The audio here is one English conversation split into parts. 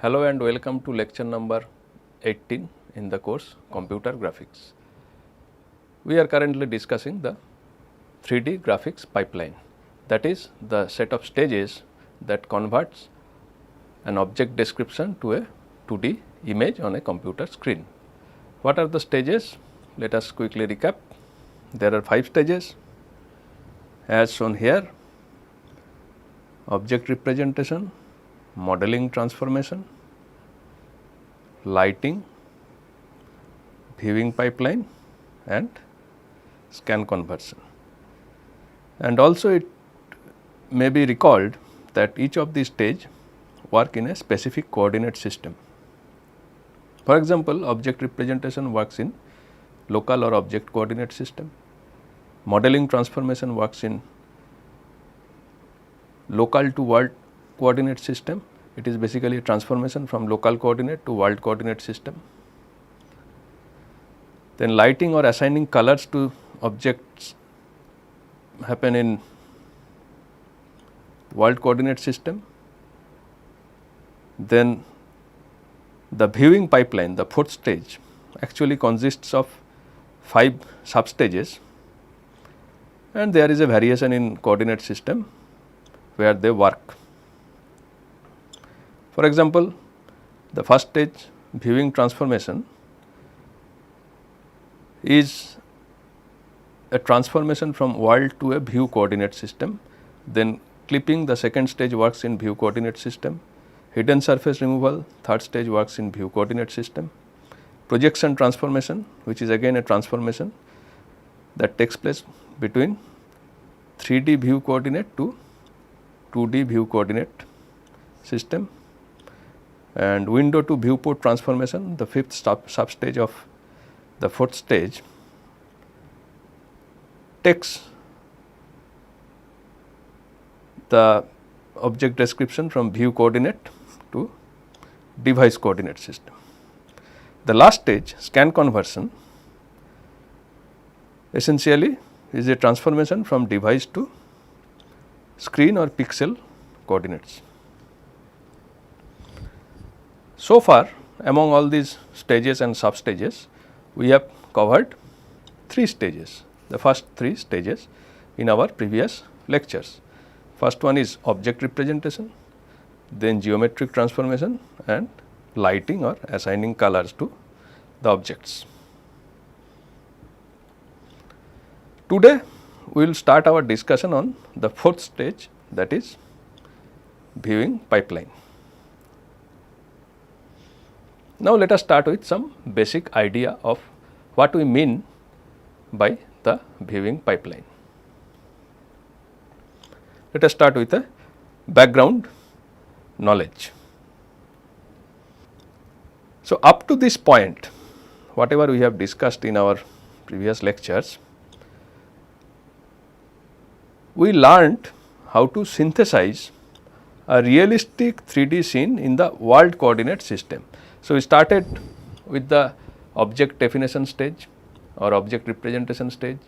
Hello and welcome to lecture number 18 in the course Computer Graphics. We are currently discussing the 3D graphics pipeline, that is the set of stages that converts an object description to a 2D image on a computer screen. What are the stages? Let us quickly recap. There are 5 stages as shown here: object representation, modeling transformation, lighting, viewing pipeline and scan conversion. And also it may be recalled that each of these stages work in a specific coordinate system. For example, object representation works in local or object coordinate system. Modeling transformation works in local to world coordinate system. It is basically a transformation from local coordinate to world coordinate system. Then lighting or assigning colors to objects happen in world coordinate system. Then the viewing pipeline, the 4th stage, actually consists of 5 substages, and there is a variation in coordinate system where they work. For example, the first stage, viewing transformation, is a transformation from world to a view coordinate system. Then clipping, the second stage, works in view coordinate system. Hidden surface removal, third stage, works in view coordinate system. Projection transformation, which is again a transformation that takes place between 3D view coordinate to 2D view coordinate system. And window to viewport transformation, the 5th substage of the 4th stage, takes the object description from view coordinate to device coordinate system. The last stage, scan conversion, essentially is a transformation from device to screen or pixel coordinates. So far, among all these stages and substages, we have covered 3 stages, the first 3 stages in our previous lectures. First one is object representation, then geometric transformation and lighting or assigning colors to the objects. Today, we will start our discussion on the 4th stage, that is viewing pipeline. Now, let us start with some basic idea of what we mean by the viewing pipeline. Let us start with a background knowledge. So, up to this point, whatever we have discussed in our previous lectures, we learned how to synthesize a realistic 3D scene in the world coordinate system. So, we started with the object definition stage or object representation stage,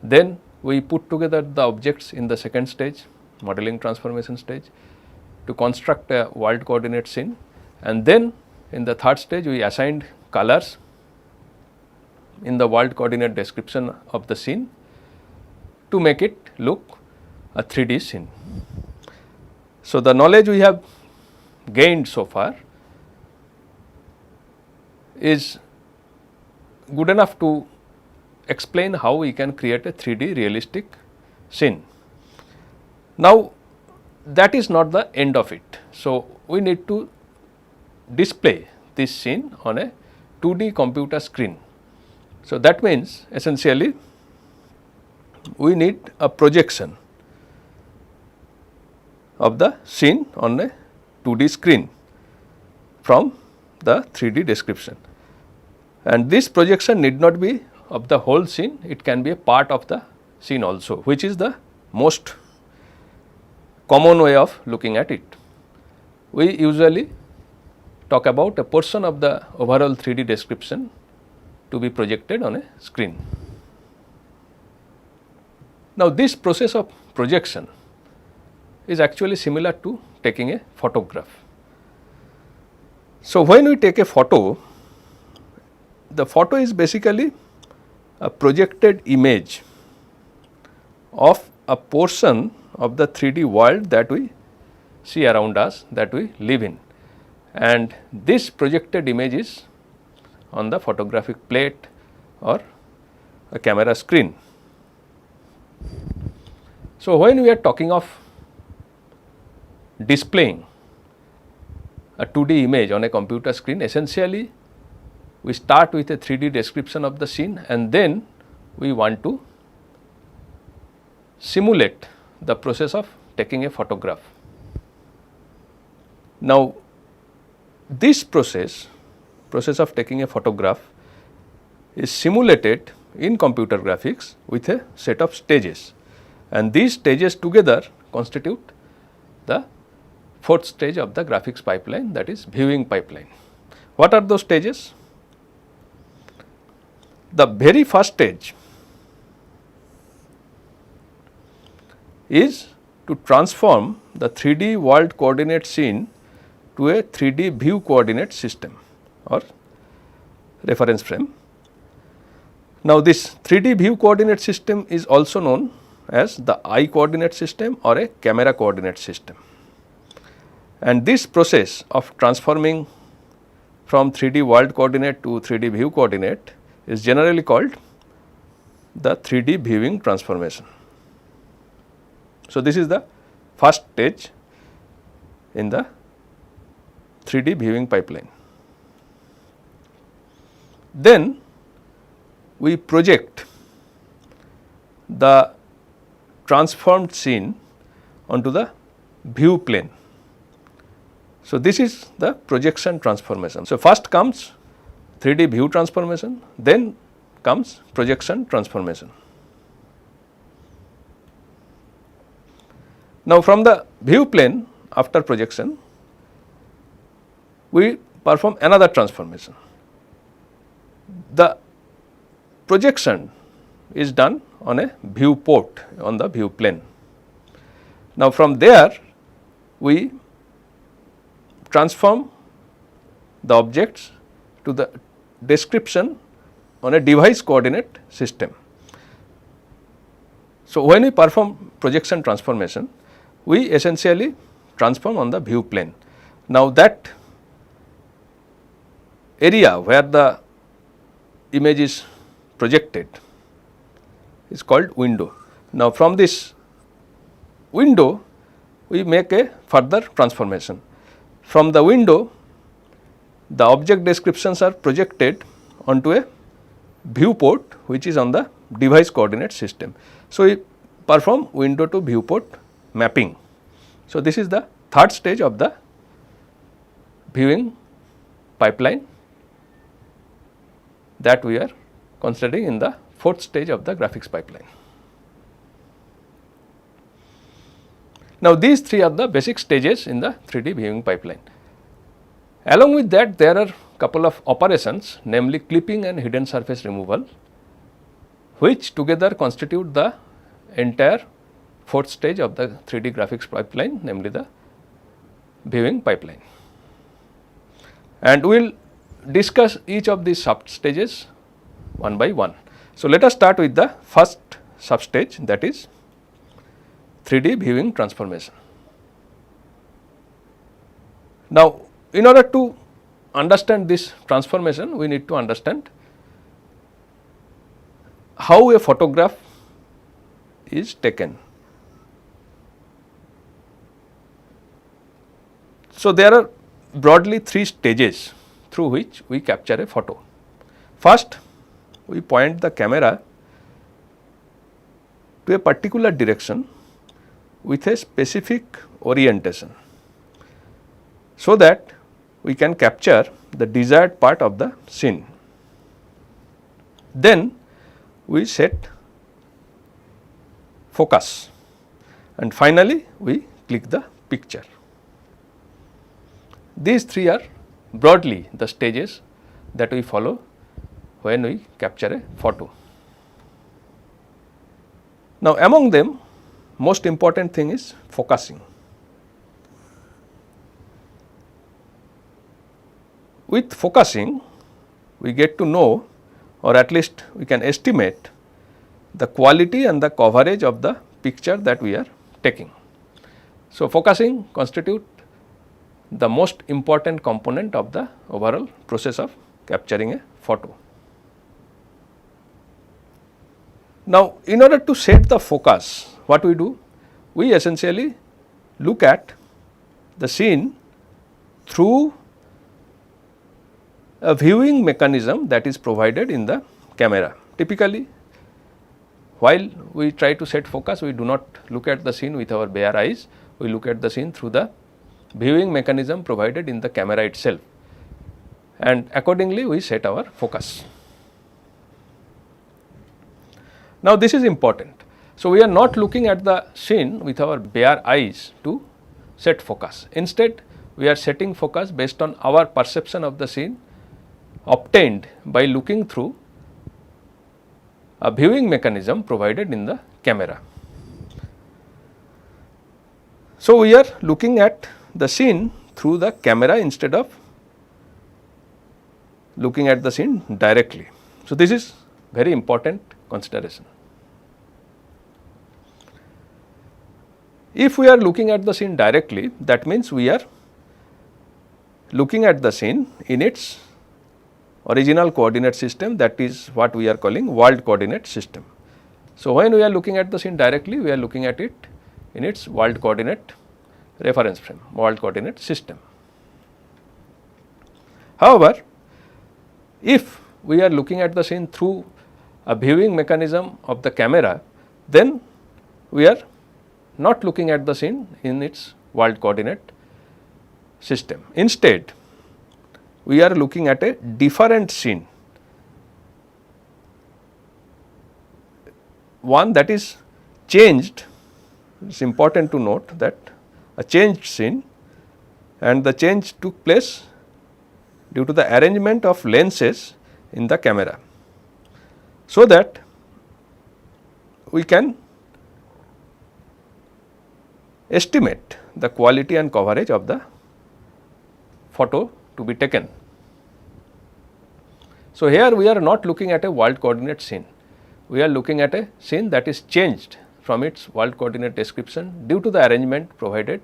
then we put together the objects in the second stage, modeling transformation stage, to construct a world coordinate scene, and then in the third stage we assigned colors in the world coordinate description of the scene to make it look a 3D scene. So, the knowledge we have gained so far is good enough to explain how we can create a 3D realistic scene. Now, that is not the end of it. So, we need to display this scene on a 2D computer screen. So, that means essentially we need a projection of the scene on a 2D screen from the 3D description. And this projection need not be of the whole scene, it can be a part of the scene also, which is the most common way of looking at it. We usually talk about a portion of the overall 3D description to be projected on a screen. Now, this process of projection is actually similar to taking a photograph. So, when we take a photo, the photo is basically a projected image of a portion of the 3D world that we see around us, that we live in, and this projected image is on the photographic plate or a camera screen. So, when we are talking of displaying a 2D image on a computer screen, essentially we start with a 3D description of the scene and then we want to simulate the process of taking a photograph. Now, this process of taking a photograph is simulated in computer graphics with a set of stages, and these stages together constitute the fourth stage of the graphics pipeline, that is viewing pipeline. What are those stages? The very first stage is to transform the 3D world coordinate scene to a 3D view coordinate system or reference frame. Now, this 3D view coordinate system is also known as the eye coordinate system or a camera coordinate system, and this process of transforming from 3D world coordinate to 3D view coordinate is generally called the 3D viewing transformation. So, this is the first stage in the 3D viewing pipeline. Then we project the transformed scene onto the view plane. So, this is the projection transformation. So, first comes 3D view transformation, then comes projection transformation. Now, from the view plane after projection, we perform another transformation. The projection is done on a viewport on the view plane. Now, from there we transform the objects to the description on a device coordinate system. So, when we perform projection transformation, we essentially transform on the view plane. Now, that area where the image is projected is called window. Now, from this window we make a further transformation. From the window, the object descriptions are projected onto a viewport which is on the device coordinate system. So, we perform window to viewport mapping. So, this is the third stage of the viewing pipeline that we are considering in the fourth stage of the graphics pipeline. Now, these three are the basic stages in the 3D viewing pipeline. Along with that, there are couple of operations, namely clipping and hidden surface removal, which together constitute the entire fourth stage of the 3D graphics pipeline, namely the viewing pipeline. And we will discuss each of these sub stages one by one. So, let us start with the first substage, that is 3D viewing transformation. Now, in order to understand this transformation, we need to understand how a photograph is taken. So, there are broadly three stages through which we capture a photo. First, we point the camera to a particular direction with a specific orientation, so that we can capture the desired part of the scene. Then we set focus and finally we click the picture. These three are broadly the stages that we follow when we capture a photo. Now, among them, most important thing is focusing. with focusing we get to know, or at least we can estimate the quality and the coverage of the picture that we are taking. So, focusing constitute the most important component of the overall process of capturing a photo. Now, in order to set the focus, what we do? We essentially look at the scene through a viewing mechanism that is provided in the camera. Typically, while we try to set focus, we do not look at the scene with our bare eyes, we look at the scene through the viewing mechanism provided in the camera itself, and accordingly we set our focus. Now, this is important. So, we are not looking at the scene with our bare eyes to set focus. Instead, we are setting focus based on our perception of the scene obtained by looking through a viewing mechanism provided in the camera. So, we are looking at the scene through the camera instead of looking at the scene directly. So, this is very important consideration. If we are looking at the scene directly, that means we are looking at the scene in its original coordinate system, that is what we are calling world coordinate system. So, when we are looking at the scene directly, we are looking at it in its world coordinate reference frame, world coordinate system. However, if we are looking at the scene through a viewing mechanism of the camera, then we are not looking at the scene in its world coordinate system. Instead, we are looking at a different scene, one that is changed. It is important to note that a changed scene, and the change took place due to the arrangement of lenses in the camera, so that we can estimate the quality and coverage of the photo to be taken. So, here we are not looking at a world coordinate scene, we are looking at a scene that is changed from its world coordinate description due to the arrangement provided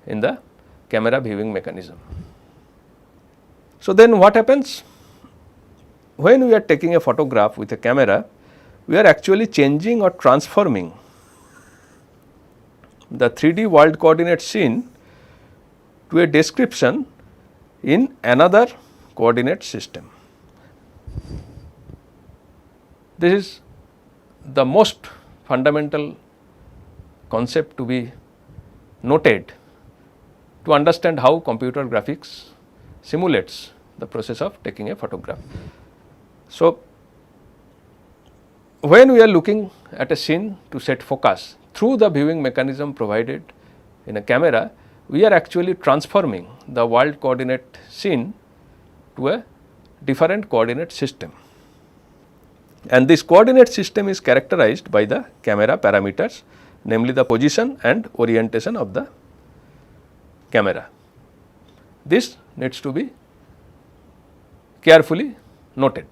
in the camera viewing mechanism. So, then what happens? When we are taking a photograph with a camera, we are actually changing or transforming the 3D world coordinate scene to a description in another coordinate system. This is the most fundamental concept to be noted to understand how computer graphics simulates the process of taking a photograph. So, when we are looking at a scene to set focus through the viewing mechanism provided in a camera, we are actually transforming the world coordinate scene to a different coordinate system, and this coordinate system is characterized by the camera parameters, namely the position and orientation of the camera. This needs to be carefully noted.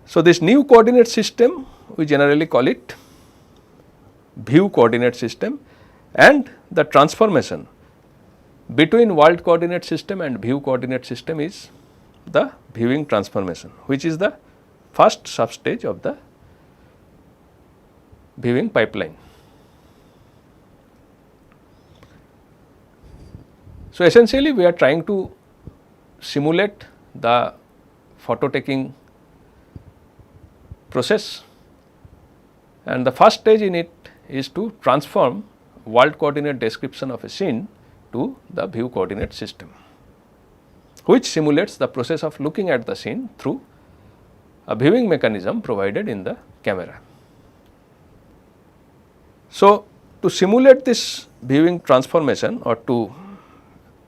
So, this new coordinate system, we generally call it view coordinate system, and the transformation between world coordinate system and view coordinate system is the viewing transformation, which is the first substage of the viewing pipeline. So, essentially we are trying to simulate the photo taking process, and the first stage in it is to transform world coordinate description of a scene to the view coordinate system, which simulates the process of looking at the scene through a viewing mechanism provided in the camera. So, to simulate this viewing transformation or to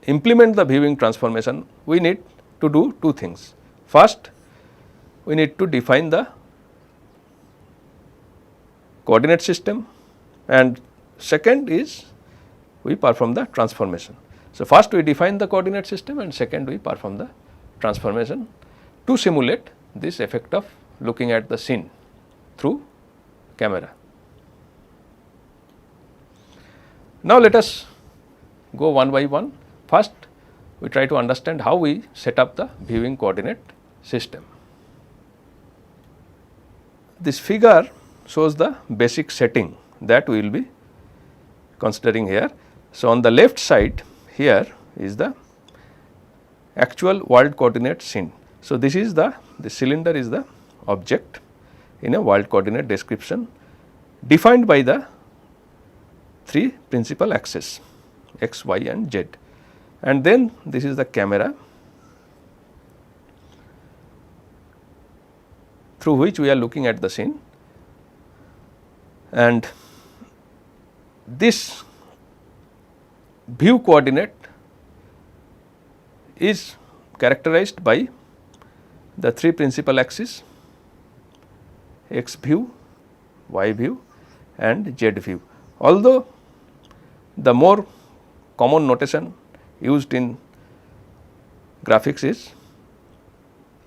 implement the viewing transformation, we need to do two things. First, we need to define the coordinate system, and second is we perform the transformation. So, first we define the coordinate system and second we perform the transformation to simulate this effect of looking at the scene through camera. Now, let us go one by one. First, we try to understand how we set up the viewing coordinate system. This figure shows the basic setting that we will be considering here. So, on the left side here is the actual world coordinate scene. So, this is the cylinder is the object in a world coordinate description defined by the three principal axes x, y and z, and then this is the camera through which we are looking at the scene, and this view coordinate is characterized by the three principal axes x view, y view and z view. Although the more common notation used in graphics is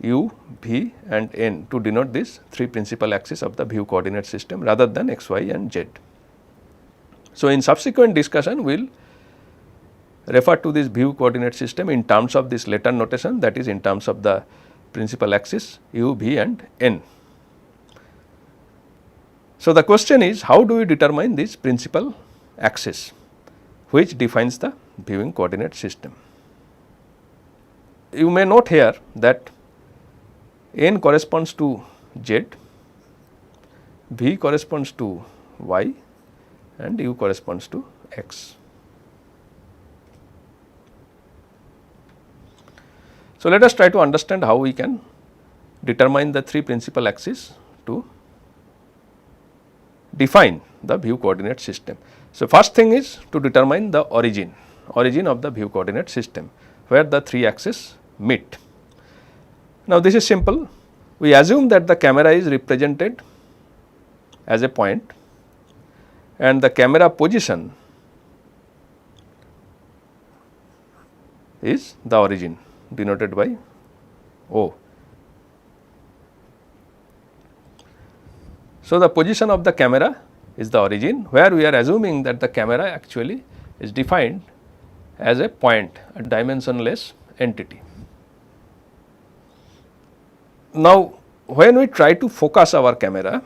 u, v and n to denote these three principal axes of the view coordinate system rather than x, y and z. So, in subsequent discussion we will refer to this view coordinate system in terms of this letter notation, that is in terms of the principal axis u, v and n. So, the question is how do we determine this principal axis which defines the viewing coordinate system. You may note here that n corresponds to z, v corresponds to y and u corresponds to x. So, let us try to understand how we can determine the three principal axes to define the view coordinate system. So, first thing is to determine the origin of the view coordinate system where the three axes meet. Now, this is simple. We assume that the camera is represented as a point and the camera position is the origin denoted by O. So, the position of the camera is the origin where we are assuming that the camera actually is defined as a point, a dimensionless entity. Now, when we try to focus our camera,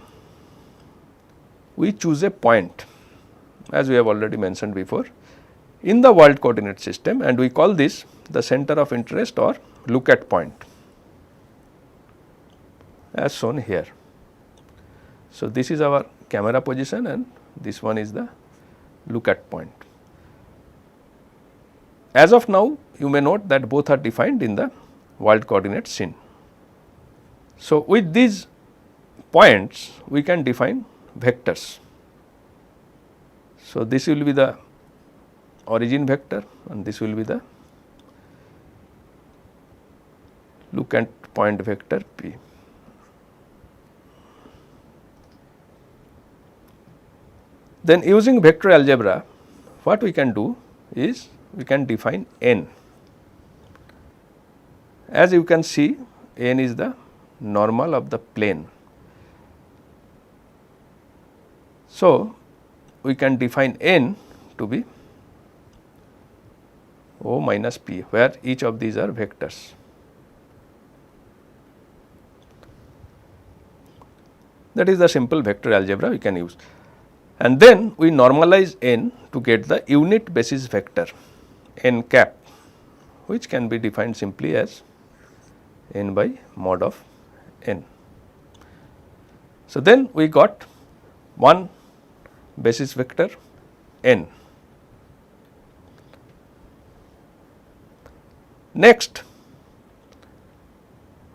we choose a point as we have already mentioned before in the world coordinate system and we call this the center of interest or look at point as shown here. So, this is our camera position and this one is the look at point. As of now, you may note that both are defined in the world coordinate scene. So, with these points we can define vectors. So, this will be the origin vector and this will be the look at point vector p. Then using vector algebra, what we can do is we can define n. As you can see, n is the normal of the plane. So, we can define n to be O minus p where each of these are vectors. That is the simple vector algebra we can use. And then we normalize n to get the unit basis vector n cap, which can be defined simply as n by mod of n. So, then we got one basis vector n. Next,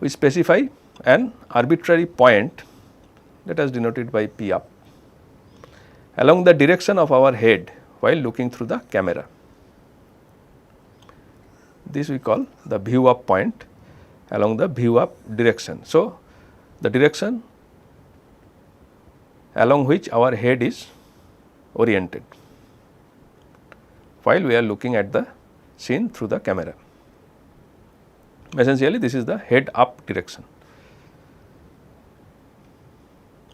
we specify an arbitrary point that is denoted by p up along the direction of our head while looking through the camera. This we call the view up point along the view up direction. So, the direction along which our head is oriented while we are looking at the seen through the camera. Essentially, this is the head up direction.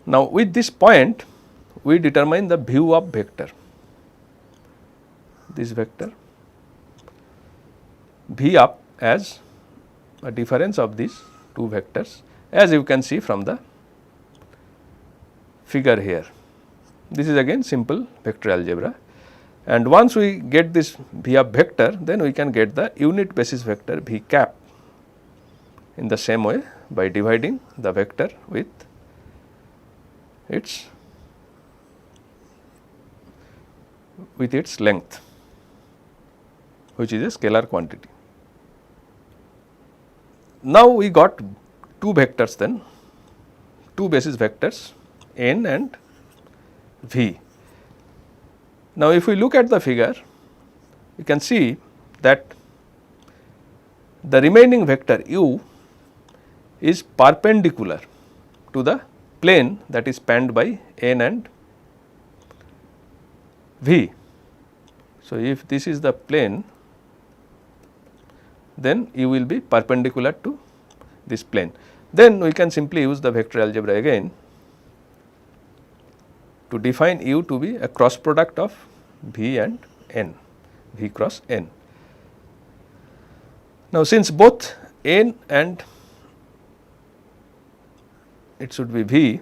Now, with this point, we determine the view up vector, this vector V up as a difference of these two vectors, as you can see from the figure here. This is again simple vector algebra, and once we get this V up vector, then we can get the unit basis vector V cap in the same way by dividing the vector with its length, which is a scalar quantity. Now, we got two vectors, then two basis vectors n and v. Now, if we look at the figure, you can see that the remaining vector u is perpendicular to the plane that is spanned by n and v. So, if this is the plane, then u will be perpendicular to this plane. Then we can simply use the vector algebra again to define u to be a cross product of v and n, v cross n. Now, since both n and it should be v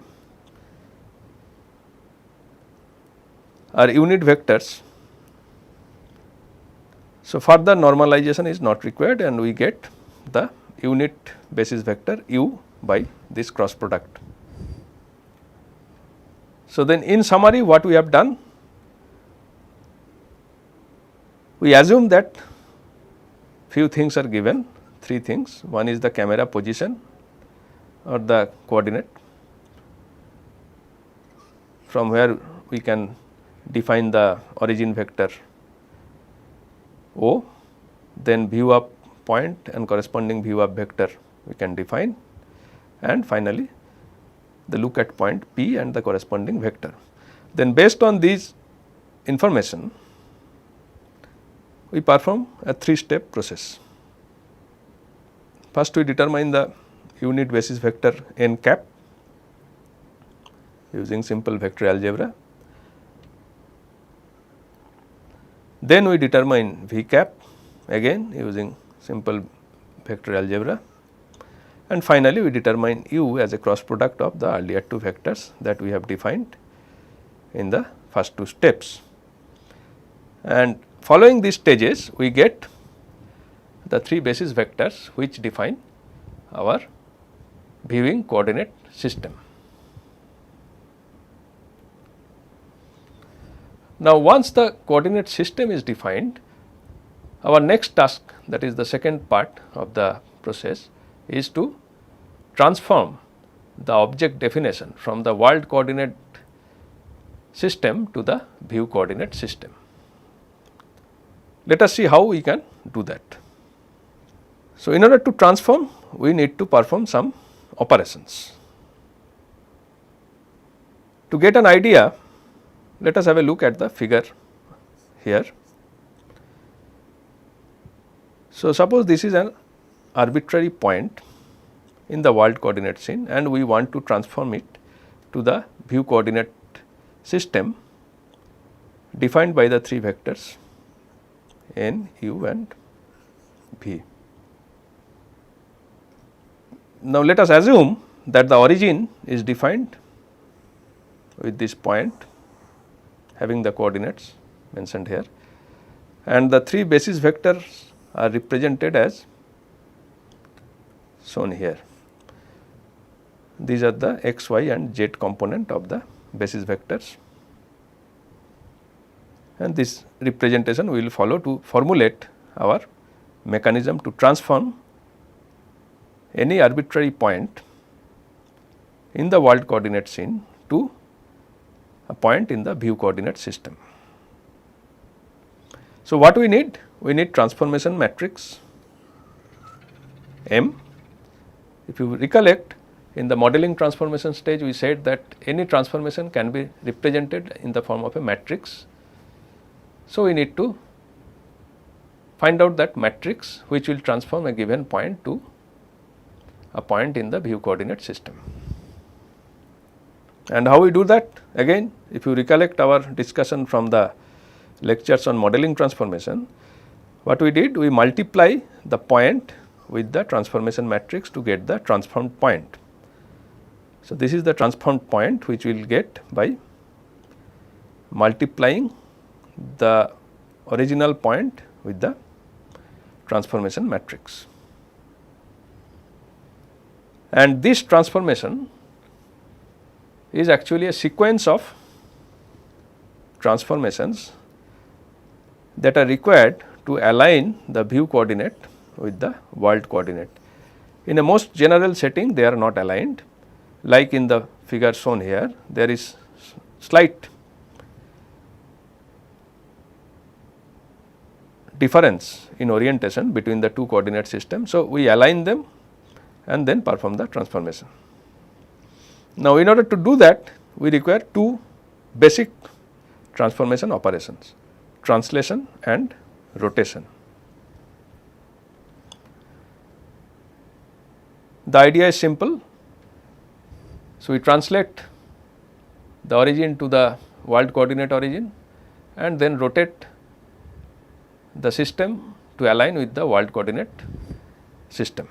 are unit vectors, so further normalization is not required and we get the unit basis vector u by this cross product. So, then in summary, what we have done, we assume that few things are given, three things. One is the camera position or the coordinate from where we can define the origin vector O, then view up point and corresponding view up vector we can define, and finally the look at point P and the corresponding vector. Then based on these information, we perform a 3-step process. First, we determine the unit basis vector n cap using simple vector algebra. Then we determine v cap again using simple vector algebra, and finally we determine u as a cross product of the earlier two vectors that we have defined in the first two steps. And following these stages, we get the three basis vectors which define our viewing coordinate system. Now, once the coordinate system is defined, our next task, that is the second part of the process, is to transform the object definition from the world coordinate system to the view coordinate system. Let us see how we can do that. So, in order to transform, we need to perform some operations. To get an idea, let us have a look at the figure here. So, suppose this is an arbitrary point in the world coordinate scene and we want to transform it to the view coordinate system defined by the three vectors n, u and v. Now, let us assume that the origin is defined with this point having the coordinates mentioned here, and the three basis vectors are represented as shown here. These are the x, y and z component of the basis vectors, and this representation we will follow to formulate our mechanism to transform any arbitrary point in the world coordinate scene to a point in the view coordinate system. So, what we need? We need transformation matrix M. If you recollect, in the modeling transformation stage, we said that any transformation can be represented in the form of a matrix. So, we need to find out that matrix which will transform a given point to a point in the view coordinate system. And how we do that? Again, if you recollect our discussion from the lectures on modeling transformation, what we did? We multiply the point with the transformation matrix to get the transformed point. So, this is the transformed point which we will get by multiplying the original point with the transformation matrix. And this transformation is actually a sequence of transformations that are required to align the view coordinate with the world coordinate. In a most general setting, they are not aligned, like in the figure shown here, there is slight difference in orientation between the two coordinate systems. So, we align them and then perform the transformation. Now, in order to do that, we require two basic transformation operations: translation and rotation. The idea is simple. So, we translate the origin to the world coordinate origin and then rotate the system to align with the world coordinate system.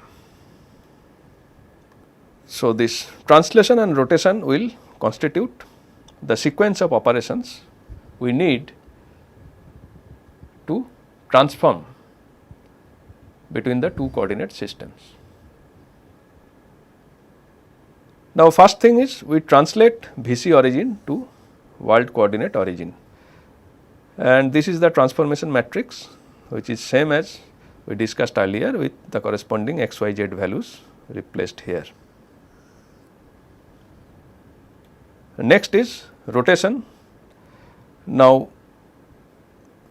So, this translation and rotation will constitute the sequence of operations we need to transform between the two coordinate systems. Now, first thing is we translate VC origin to world coordinate origin, and this is the transformation matrix, which is same as we discussed earlier with the corresponding x, y, z values replaced here. Next is rotation. Now,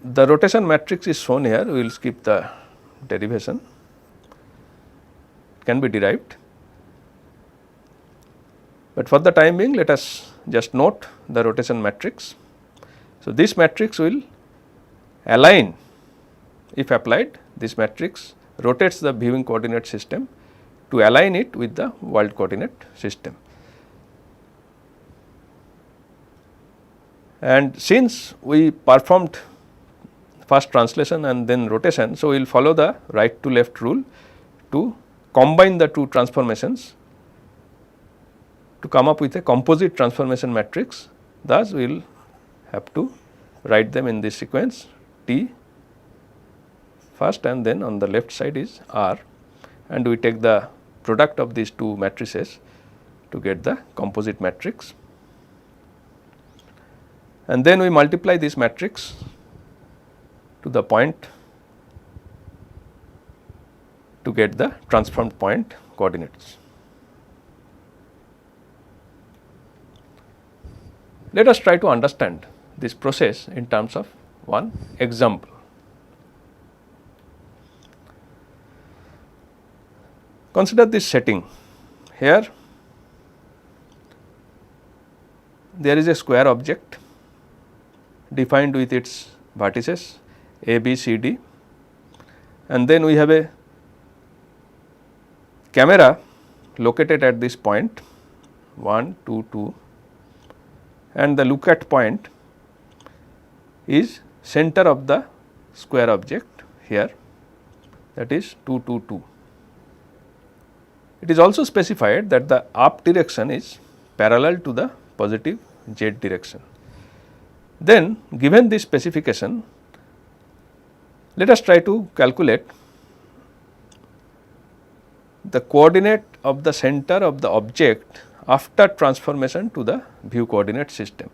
the rotation matrix is shown here, we will skip the derivation, it can be derived, but for the time being let us just note the rotation matrix. So, this matrix will align, if applied, this matrix rotates the viewing coordinate system to align it with the world coordinate system. And since we performed first translation and then rotation, so we will follow the right to left rule to combine the two transformations to come up with a composite transformation matrix. Thus, we will have to write them in this sequence: T first and then on the left side is R, and we take the product of these two matrices to get the composite matrix, and then we multiply this matrix to the point to get the transformed point coordinates. Let us try to understand this process in terms of one example. Consider this setting. Here there is a square object defined with its vertices A, B, C, D, and then we have a camera located at this point 1, 2, 2, and the look at point is center of the square object here, that is 2, 2, 2. It is also specified that the up direction is parallel to the positive z direction. Then, given this specification, let us try to calculate the coordinate of the center of the object after transformation to the view coordinate system.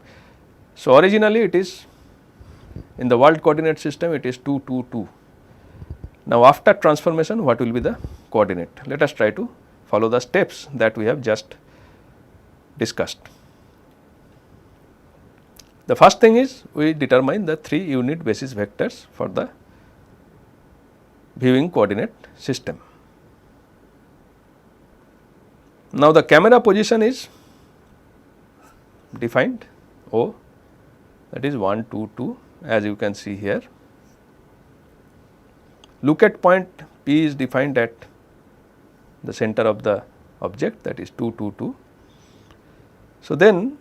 So, originally it is in the world coordinate system, it is 2, 2, 2. Now, after transformation, what will be the coordinate? Let us try to follow the steps that we have just discussed. The first thing is we determine the 3 unit basis vectors for the viewing coordinate system. Now, the camera position is defined O, that is 1, 2, 2, as you can see here. look at point P is defined at the center of the object, that is 2 2 2. So, then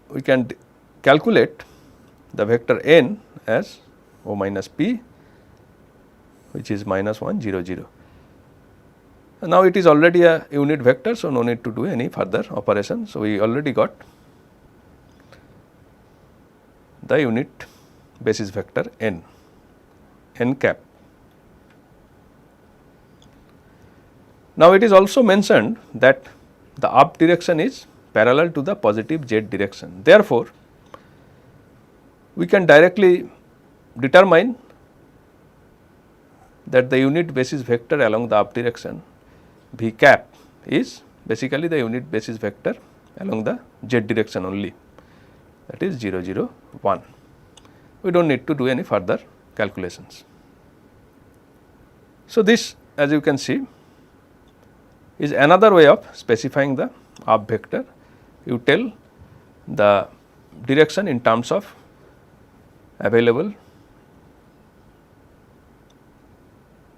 we can calculate the vector n as O minus P, which is minus 1 0 0. Now, it is already a unit vector, so no need to do any further operation. So, we already got the unit basis vector n cap. Now, it is also mentioned that the up direction is parallel to the positive z direction. Therefore, we can directly determine that the unit basis vector along the up direction v cap is basically the unit basis vector along the z direction only, that is 0 0 1. We do not need to do any further calculations. So, this as you can see is another way of specifying the up vector. You tell the direction in terms of available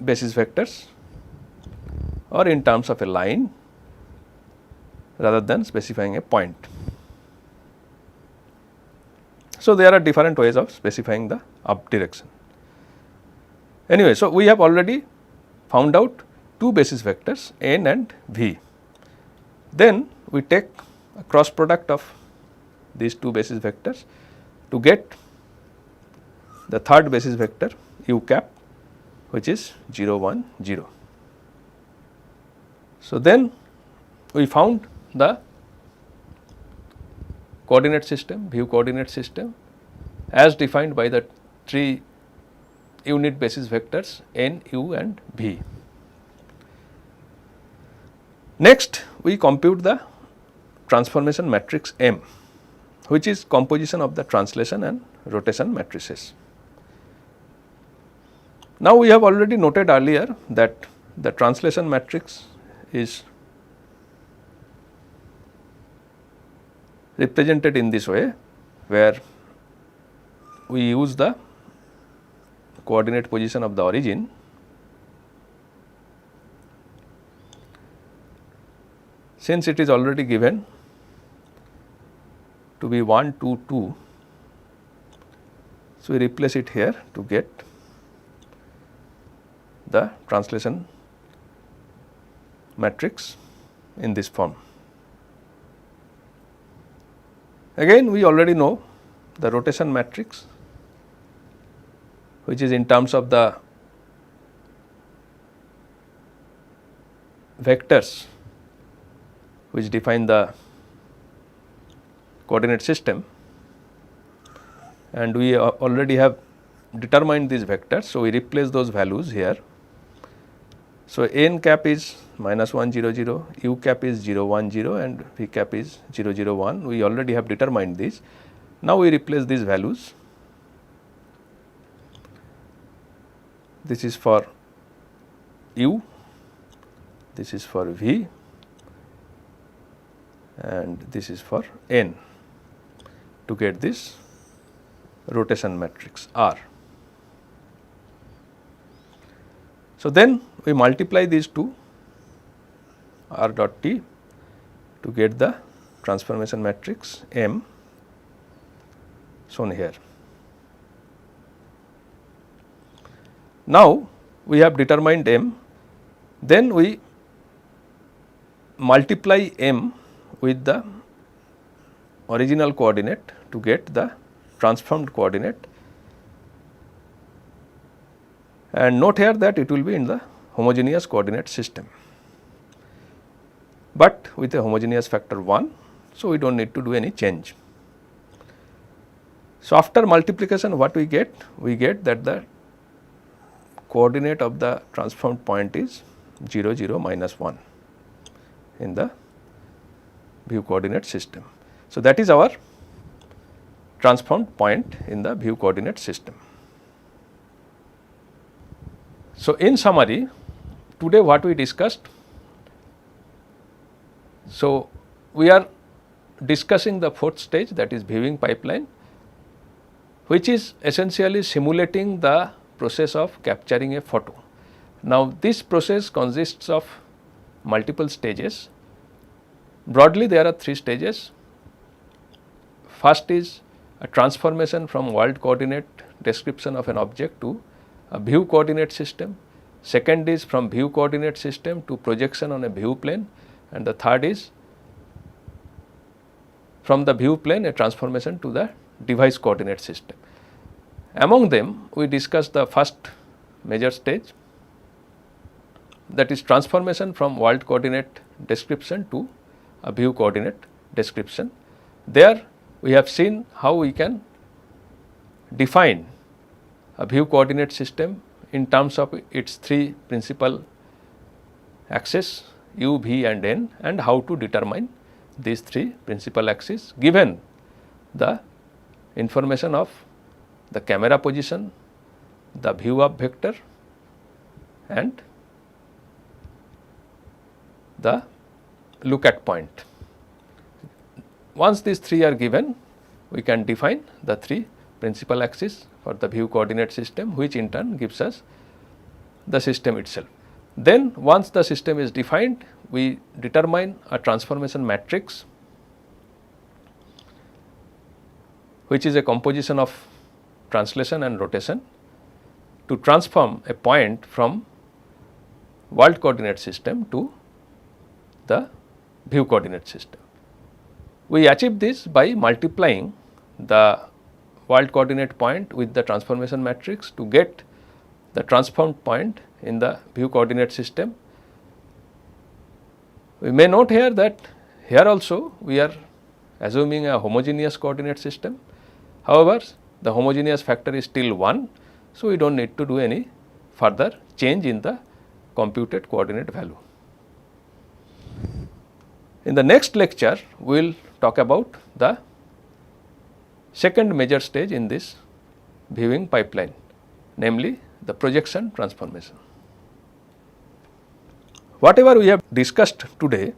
basis vectors or in terms of a line rather than specifying a point. So, there are different ways of specifying the up direction. Anyway, so we have already found out two basis vectors n and v. Then we take a cross product of these two basis vectors to get the third basis vector u cap, which is 0 1 0. So, then we found the coordinate system, view coordinate system as defined by the three unit basis vectors n, u and v. Next, we compute the transformation matrix M, which is composition of the translation and rotation matrices. Now, we have already noted earlier that the translation matrix is represented in this way, where we use the coordinate position of the origin since it is already given to be 1 2 2. So, we replace it here to get the translation matrix in this form. Again, we already know the rotation matrix, which is in terms of the vectors which define the coordinate system, and we already have determined these vectors. So, we replace those values here. So, n cap is minus 1 0 0, u cap is 0 1 0 and v cap is 0 0 1. We already have determined this. Now, we replace these values. This is for u, this is for v and this is for n to get this rotation matrix R. So, then we multiply these two R dot T to get the transformation matrix M shown here. Now, we have determined M, then we multiply M with the original coordinate to get the transformed coordinate, and note here that it will be in the homogeneous coordinate system, but with a homogeneous factor 1. So, we do not need to do any change. So, after multiplication what we get? We get that the coordinate of the transformed point is 0 0 minus 1 in the view coordinate system. So, that is our transformed point in the view coordinate system. So, in summary, today what we discussed? So, we are discussing the fourth stage, that is viewing pipeline, which is essentially simulating the process of capturing a photo. Now, this process consists of multiple stages. Broadly, there are 3 stages. First is a transformation from world coordinate description of an object to a view coordinate system. Second is from view coordinate system to projection on a view plane, and the third is from the view plane a transformation to the device coordinate system. Among them, we discussed the first major stage, that is transformation from world coordinate description to a view coordinate description. There we have seen how we can define a view coordinate system in terms of its 3 principal axes u, v and n, and how to determine these 3 principal axes given the information of the camera position, the view up vector and the look at point. Once these 3 are given, we can define the 3 principal axes for the view coordinate system, which in turn gives us the system itself. Then once the system is defined, we determine a transformation matrix, which is a composition of translation and rotation, to transform a point from world coordinate system to the view coordinate system. We achieve this by multiplying the world coordinate point with the transformation matrix to get the transformed point in the view coordinate system. We may note here that here also we are assuming a homogeneous coordinate system. However, the homogeneous factor is still 1, so we do not need to do any further change in the computed coordinate value. In the next lecture, we will talk about the second major stage in this viewing pipeline, namely the projection transformation. Whatever we have discussed today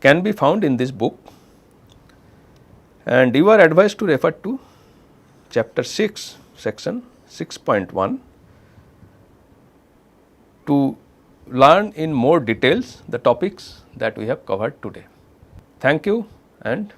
can be found in this book, and you are advised to refer to chapter 6, section 6.1 to learn in more details the topics that we have covered today. Thank you and